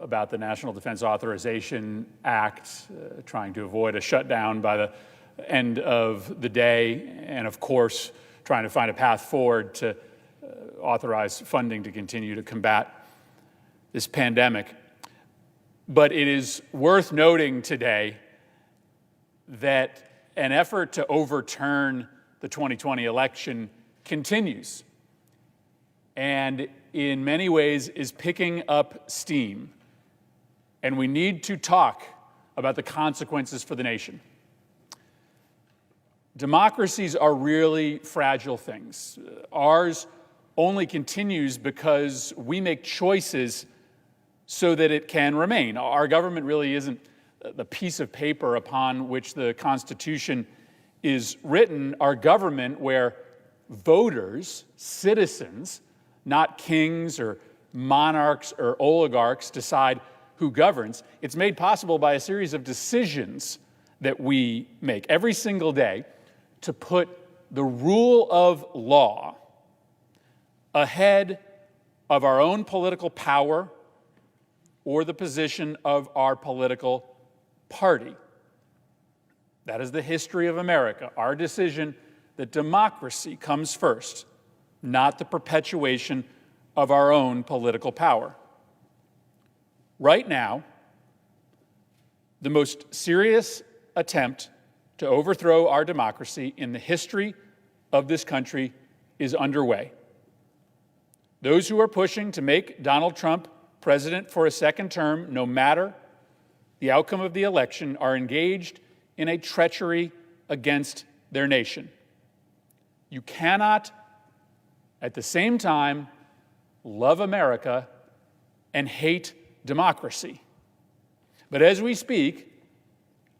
about the National Defense Authorization Act, trying to avoid a shutdown by the end of the day, and of course, trying to find a path forward to authorize funding to continue to combat this pandemic. But it is worth noting today that an effort to overturn the 2020 election continues, and in many ways is picking up steam. And we need to talk about the consequences for the nation. Democracies are really fragile things. Ours only continues because we make choices so that it can remain. Our government really isn't the piece of paper upon which the Constitution is written. Our government, where voters, citizens, not kings or monarchs or oligarchs, decide who governs, it's made possible by a series of decisions that we make every single day to put the rule of law ahead of our own political power or the position of our political party. That is the history of America, our decision that democracy comes first, not the perpetuation of our own political power. Right now, the most serious attempt to overthrow our democracy in the history of this country is underway. Those who are pushing to make Donald Trump president for a second term, no matter the outcome of the election, are engaged in a treachery against their nation. You cannot, at the same time, love America and hate democracy. But as we speak,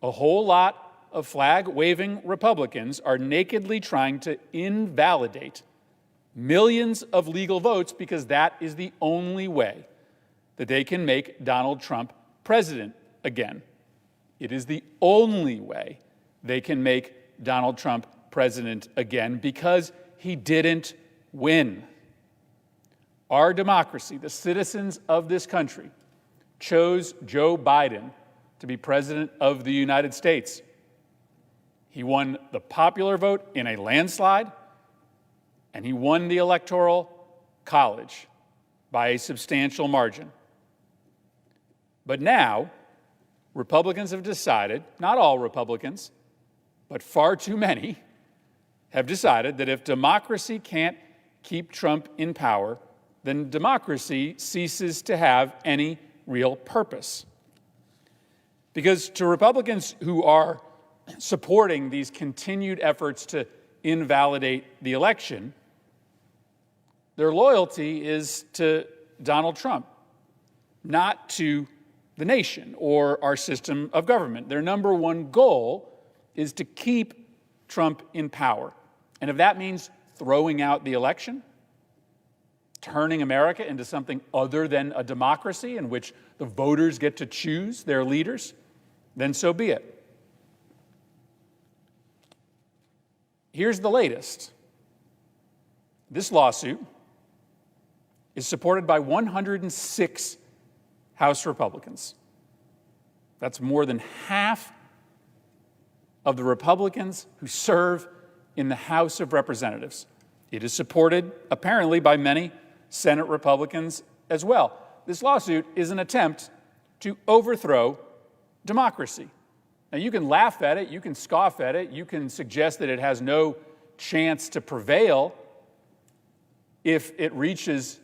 a whole lot of flag-waving Republicans are nakedly trying to invalidate millions of legal votes because that is the only way that they can make Donald Trump president again. It is the only way they can make Donald Trump president again because he didn't win. Our democracy, the citizens of this country, chose Joe Biden to be president of the United States. He won the popular vote in a landslide, and he won the Electoral College by a substantial margin. But now, Republicans have decided, not all Republicans, but far too many, have decided that if democracy can't keep Trump in power, then democracy ceases to have any real purpose. Because to Republicans who are supporting these continued efforts to invalidate the election, their loyalty is to Donald Trump, not to the nation or our system of government. Their number one goal is to keep Trump in power. And if that means throwing out the election, turning America into something other than a democracy in which the voters get to choose their leaders, then so be it. Here's the latest. This lawsuit is supported by 106 House Republicans. That's more than half of the Republicans who serve in the House of Representatives. It is supported, apparently, by many Senate Republicans as well. This lawsuit is an attempt to overthrow democracy. Now, you can laugh at it, you can scoff at it, you can suggest that it has no chance to prevail if it reaches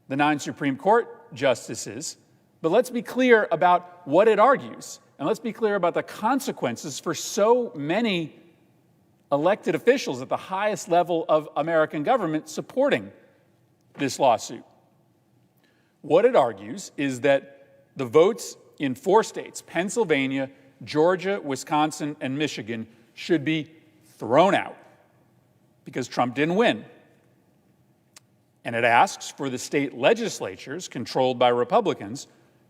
the 9 Supreme Court justices. But let's be clear about what it argues, and let's be clear about the consequences for so many elected officials at the highest level of American government supporting this lawsuit. What it argues is that the votes in 4 states, Pennsylvania, Georgia, Wisconsin, and Michigan, should be thrown out because Trump didn't win. And it asks for the state legislatures, controlled by Republicans,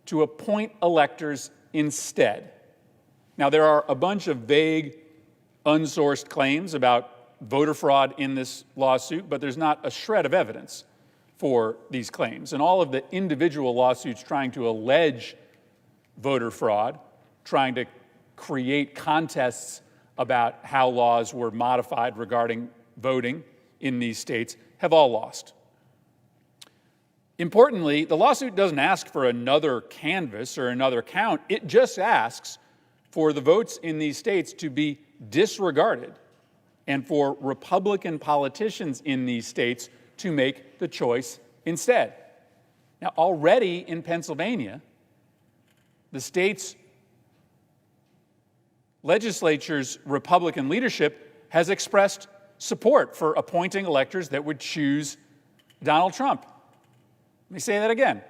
to appoint electors instead. Now, there are a bunch of vague, unsourced claims about voter fraud in this lawsuit, but there's not a shred of evidence for these claims. And all of the individual lawsuits trying to allege voter fraud, trying to create contests about how laws were modified regarding voting in these states, have all lost. Importantly, the lawsuit doesn't ask for another canvass or another count. It just asks for the votes in these states to be disregarded and for Republican politicians in these states to make the choice instead. Now, already in Pennsylvania, the state's legislature's Republican leadership has expressed support for appointing electors that would choose Donald Trump. Let me say that again.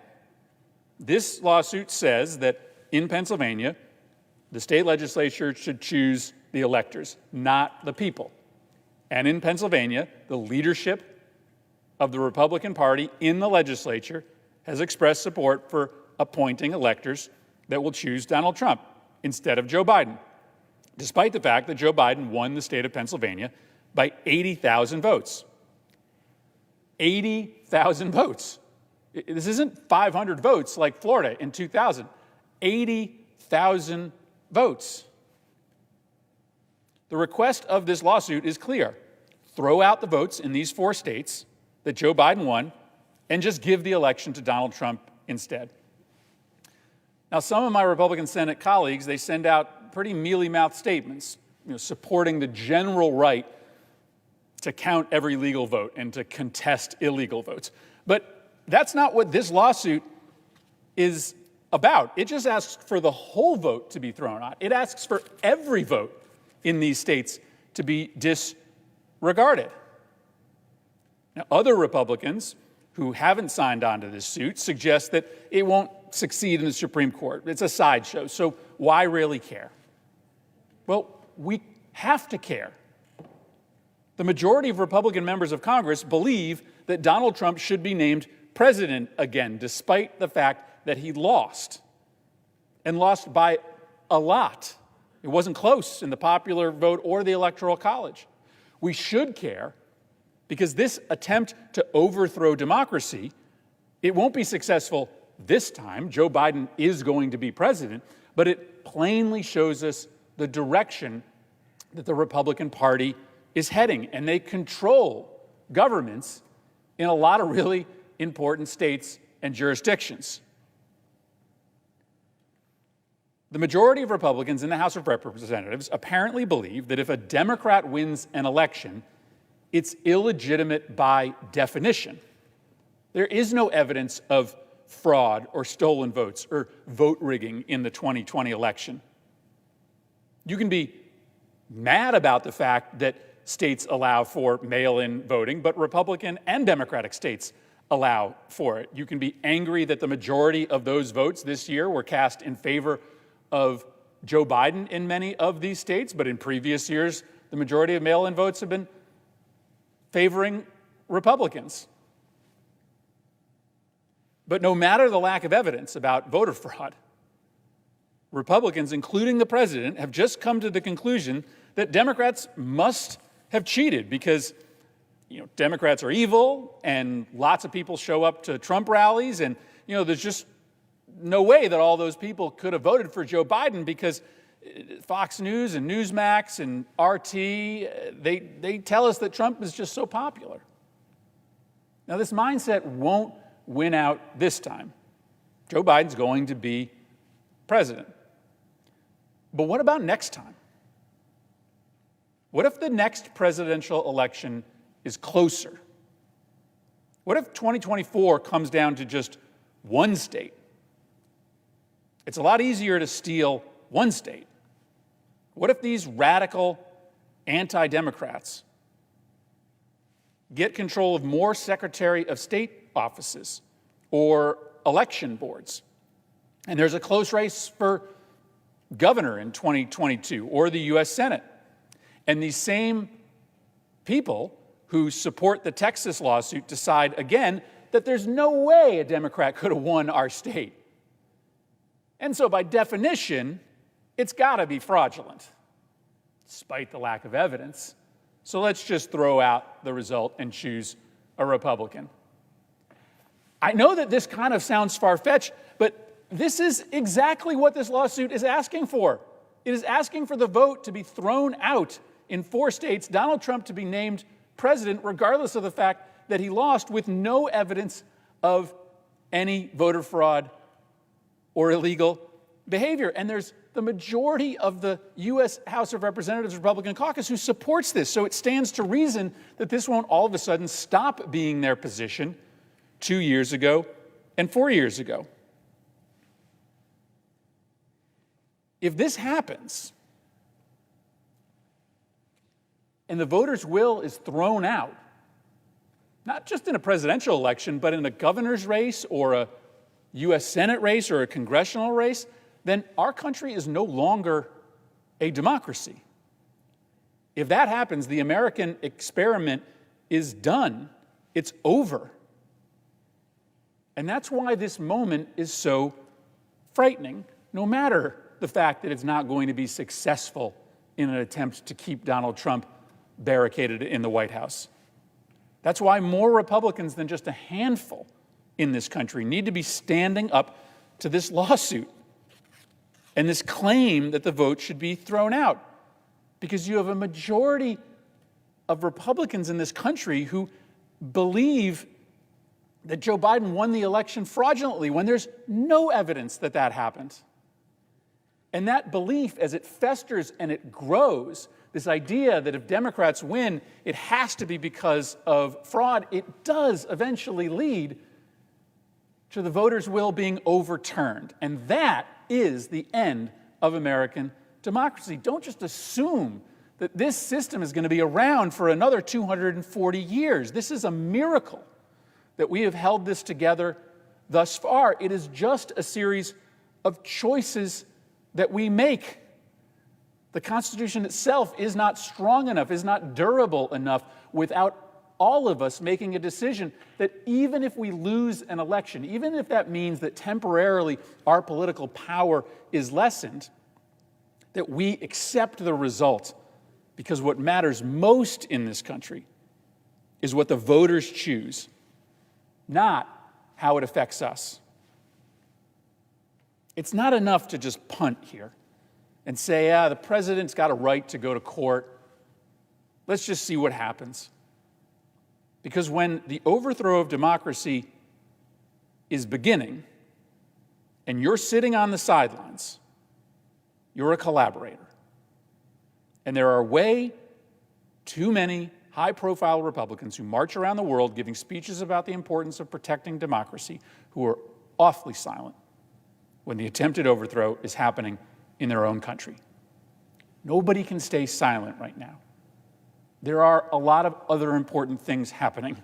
This lawsuit says that in Pennsylvania, the state legislature should choose the electors, not the people. And in Pennsylvania, the leadership of the Republican Party in the legislature has expressed support for appointing electors that will choose Donald Trump instead of Joe Biden, despite the fact that Joe Biden won the state of Pennsylvania by 80,000 votes. 80,000 votes. This isn't 500 votes like Florida in 2000. 80,000 votes. The request of this lawsuit is clear. Throw out the votes in these 4 states that Joe Biden won and just give the election to Donald Trump instead. Now, some of my Republican Senate colleagues, they send out pretty mealy-mouthed statements, supporting the general right to count every legal vote and to contest illegal votes. But that's not what this lawsuit is about. It just asks for the whole vote to be thrown out. It asks for every vote in these states to be disregarded. Now, other Republicans who haven't signed on to this suit suggest that it won't succeed in the Supreme Court. It's a sideshow, so why really care? Well, we have to care. The majority of Republican members of Congress believe that Donald Trump should be named president again, despite the fact that he lost, and lost by a lot. It wasn't close in the popular vote or the Electoral College. We should care because this attempt to overthrow democracy, it won't be successful this time. Joe Biden is going to be president, but it plainly shows us the direction that the Republican Party is heading, and they control governments in a lot of really important states and jurisdictions. The majority of Republicans in the House of Representatives apparently believe that if a Democrat wins an election, it's illegitimate by definition. There is no evidence of fraud or stolen votes or vote rigging in the 2020 election. You can be mad about the fact that states allow for mail-in voting, but Republican and Democratic states allow for it. You can be angry that the majority of those votes this year were cast in favor of Joe Biden in many of these states, but in previous years, the majority of mail-in votes have been favoring Republicans. But no matter the lack of evidence about voter fraud, Republicans, including the president, have just come to the conclusion that Democrats must have cheated because, Democrats are evil and lots of people show up to Trump rallies and, there's just no way that all those people could have voted for Joe Biden because Fox News and Newsmax and RT, they tell us that Trump is just so popular. Now, this mindset won't win out this time. Joe Biden's going to be president. But what about next time? What if the next presidential election is closer? What if 2024 comes down to just one state? It's a lot easier to steal one state. What if these radical anti-Democrats get control of more Secretary of State offices or election boards? And there's a close race for governor in 2022 or the U.S. Senate. And these same people who support the Texas lawsuit decide again that there's no way a Democrat could have won our state. And so by definition, it's got to be fraudulent, despite the lack of evidence. So let's just throw out the result and choose a Republican. I know that this kind of sounds far-fetched, but this is exactly what this lawsuit is asking for. It is asking for the vote to be thrown out in 4 states, Donald Trump to be named president, regardless of the fact that he lost, with no evidence of any voter fraud or illegal behavior. And there's the majority of the U.S. House of Representatives Republican caucus who supports this. So it stands to reason that this won't all of a sudden stop being their position 2 years ago and 4 years ago. If this happens, and the voters' will is thrown out, not just in a presidential election, but in a governor's race or a U.S. Senate race or a congressional race, then our country is no longer a democracy. If that happens, the American experiment is done. It's over. And that's why this moment is so frightening, no matter the fact that it's not going to be successful in an attempt to keep Donald Trump barricaded in the White House. That's why more Republicans than just a handful in this country need to be standing up to this lawsuit and this claim that the vote should be thrown out. Because you have a majority of Republicans in this country who believe that Joe Biden won the election fraudulently when there's no evidence that that happened. And that belief, as it festers and it grows, this idea that if Democrats win, it has to be because of fraud, it does eventually lead to the voters' will being overturned. And that is the end of American democracy. Don't just assume that this system is going to be around for another 240 years. This is a miracle that we have held this together thus far. It is just a series of choices that we make. The Constitution itself is not strong enough, is not durable enough without all of us making a decision that even if we lose an election, even if that means that temporarily our political power is lessened, that we accept the result, because what matters most in this country is what the voters choose, not how it affects us. It's not enough to just punt here and say, the president's got a right to go to court. Let's just see what happens. Because when the overthrow of democracy is beginning and you're sitting on the sidelines, you're a collaborator. And there are way too many high-profile Republicans who march around the world giving speeches about the importance of protecting democracy who are awfully silent when the attempted overthrow is happening in their own country. Nobody can stay silent right now. There are a lot of other important things happening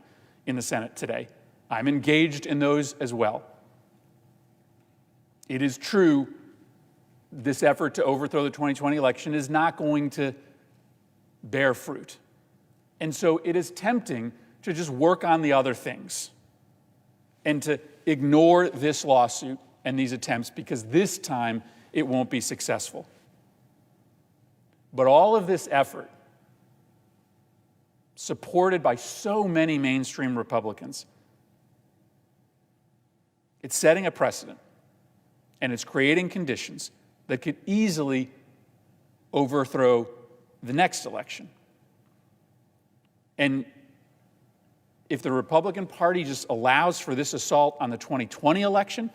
in the Senate today. I'm engaged in those as well. It is true, this effort to overthrow the 2020 election is not going to bear fruit. And so it is tempting to just work on the other things and to ignore this lawsuit and these attempts, because this time it won't be successful. But all of this effort, supported by so many mainstream Republicans, it's setting a precedent, and it's creating conditions that could easily overthrow the next election. And if the Republican Party just allows for this assault on the 2020 election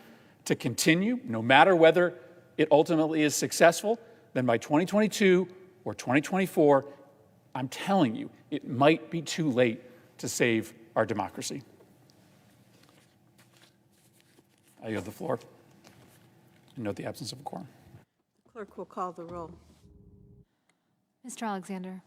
to continue, no matter whether it ultimately is successful, then by 2022 or 2024, I'm telling you, it might be too late to save our democracy. I yield the floor. And note the absence of a quorum. The clerk will call the roll. Mr. Alexander.